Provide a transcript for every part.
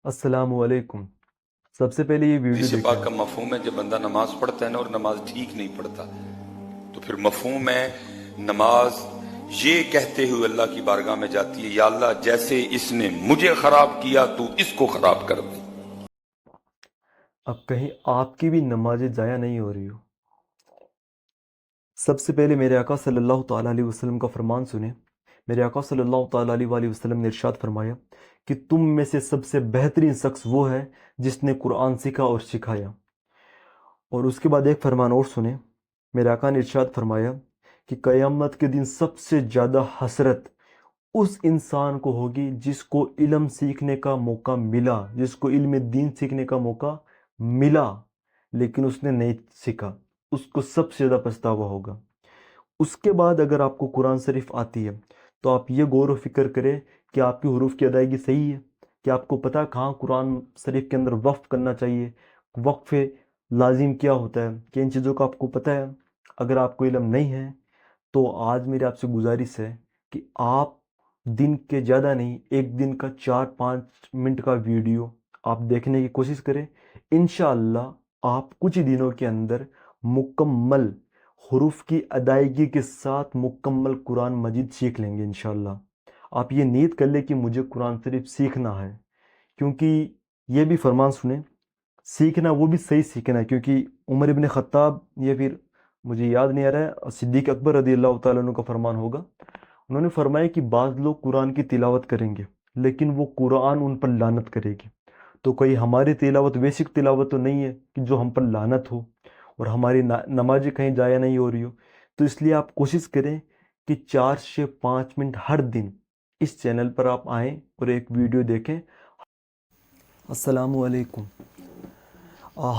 السلام علیکم۔ سب سے پہلے یہ ویڈیو حدیث دیکھیں۔ پاک کا مفہوم ہے جب بندہ نماز پڑھتا ہے نا اور نماز ٹھیک نہیں پڑھتا تو پھر مفہوم ہے نماز یہ کہتے ہوئے اللہ کی بارگاہ میں جاتی ہے یا اللہ جیسے اس نے مجھے خراب کیا تو اس کو خراب کر دے۔ اب کہیں آپ کی بھی نمازیں ضائع نہیں ہو رہی ہو۔ سب سے پہلے میرے آقا صلی اللہ تعالیٰ علیہ وسلم کا فرمان سنیں۔ میرے آقا صلی اللہ تعالیٰ علیہ وآلہ وسلم نے ارشاد فرمایا کہ تم میں سے سب سے بہترین شخص وہ ہے جس نے قرآن سیکھا اور سکھایا۔ اور اس کے بعد ایک فرمان اور سنیں۔ میرے آقا نے ارشاد فرمایا کہ قیامت کے دن سب سے زیادہ حسرت اس انسان کو ہوگی جس کو علم سیکھنے کا موقع ملا، جس کو علم دین سیکھنے کا موقع ملا لیکن اس نے نہیں سیکھا، اس کو سب سے زیادہ پچھتاوا ہوگا۔ اس کے بعد اگر آپ کو قرآن شریف آتی ہے تو آپ یہ غور و فکر کریں کہ آپ کی حروف کی ادائیگی صحیح ہے، کہ آپ کو پتہ کہاں قرآن شریف کے اندر وقف کرنا چاہیے، وقف لازم کیا ہوتا ہے، کہ ان چیزوں کا آپ کو پتہ ہے۔ اگر آپ کو علم نہیں ہے تو آج میری آپ سے گزارش ہے کہ آپ دن کے زیادہ نہیں، ایک دن کا 4-5 منٹ کا ویڈیو آپ دیکھنے کی کوشش کریں۔ انشاءاللہ آپ کچھ ہی دنوں کے اندر مکمل حروف کی ادائیگی کے ساتھ مکمل قرآن مجید سیکھ لیں گے انشاءاللہ۔ آپ یہ نیت کر لیں کہ مجھے قرآن شریف سیکھنا ہے، کیونکہ یہ بھی فرمان سنیں، سیکھنا وہ بھی صحیح سیکھنا ہے، کیونکہ عمر ابن خطاب یا پھر مجھے یاد نہیں آ رہا ہے، صدیق اکبر رضی اللہ تعالیٰ عنہ کا فرمان ہوگا، انہوں نے فرمایا کہ بعض لوگ قرآن کی تلاوت کریں گے لیکن وہ قرآن ان پر لعنت کرے گی۔ تو کوئی ہماری تلاوت ویسی تلاوت تو نہیں ہے کہ جو ہم پر لعنت ہو، اور ہماری نمازیں کہیں ضائع نہیں ہو رہی ہو۔ تو اس لیے آپ کوشش کریں کہ 4 سے 5 منٹ ہر دن اس چینل پر آپ آئیں اور ایک ویڈیو دیکھیں۔ السلام علیکم۔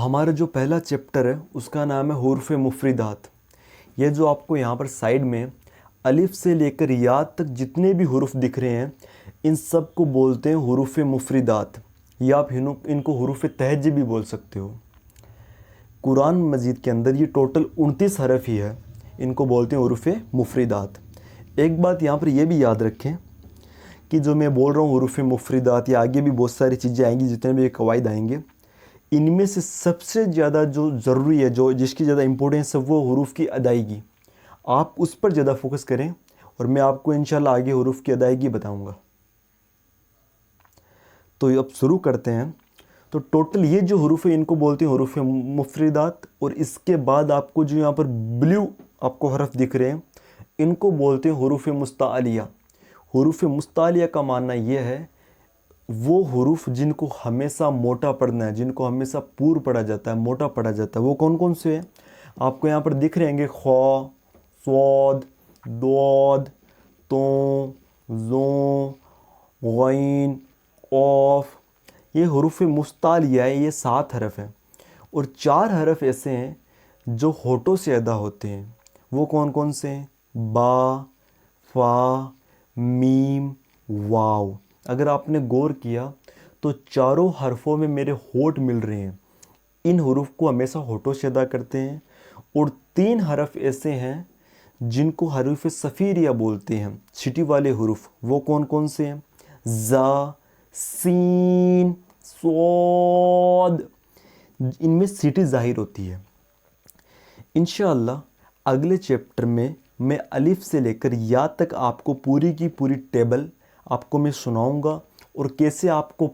ہمارا جو پہلا چیپٹر ہے اس کا نام ہے حروف مفردات۔ یہ جو آپ کو یہاں پر سائیڈ میں الف سے لے کر یا تک جتنے بھی حروف دکھ رہے ہیں ان سب کو بولتے ہیں حروف مفردات، یا آپ ان کو حروف تہجی بھی بول سکتے ہو۔ قرآن مجید کے اندر یہ ٹوٹل 29 حرف ہی ہے، ان کو بولتے ہیں حروف مفردات۔ ایک بات یہاں پر یہ بھی یاد رکھیں کہ جو میں بول رہا ہوں حروف مفردات، یا آگے بھی بہت ساری چیزیں آئیں گی، جتنے بھی قواعد آئیں گے، ان میں سے سب سے زیادہ جو ضروری ہے، جو جس کی زیادہ امپورٹنس ہے، وہ حروف کی ادائیگی۔ آپ اس پر زیادہ فوکس کریں اور میں آپ کو انشاءاللہ آگے حروف کی ادائیگی بتاؤں گا۔ تو اب شروع کرتے ہیں۔ تو ٹوٹل یہ جو حروف ہیں ان کو بولتے ہیں حروف مفردات، اور اس کے بعد آپ کو جو یہاں پر بلیو آپ کو حرف دکھ رہے ہیں ان کو بولتے ہیں حروف مستعلیہ۔ حروف مستعلیہ کا معنی یہ ہے وہ حروف جن کو ہمیشہ موٹا پڑھنا ہے، جن کو ہمیشہ پور پڑھا جاتا ہے، موٹا پڑھا جاتا ہے۔ وہ کون کون سے ہیں؟ آپ کو یہاں پر دکھ رہے ہیں خ، صاد، ضاد، ط، ظ، غین، قاف۔ یہ حروف مستعلیہ ہے، یہ 7 حرف ہیں، اور 4 حرف ایسے ہیں جو ہونٹوں سے ادا ہوتے ہیں۔ وہ کون کون سے ہیں؟ با، فا، میم، واو۔ اگر آپ نے غور کیا تو چاروں حرفوں میں میرے ہونٹ مل رہے ہیں، ان حروف کو ہمیشہ ہونٹوں سے ادا کرتے ہیں۔ اور 3 حرف ایسے ہیں جن کو حروف صفیریہ بولتے ہیں، چھٹی والے حروف۔ وہ کون کون سے ہیں؟ زا، سین، صاد۔ ان میں سیٹی ظاہر ہوتی ہے۔ انشاءاللہ اگلے چیپٹر میں الف سے لے کر یا تک آپ کو پوری کی پوری ٹیبل آپ کو میں سناؤں گا، اور کیسے آپ کو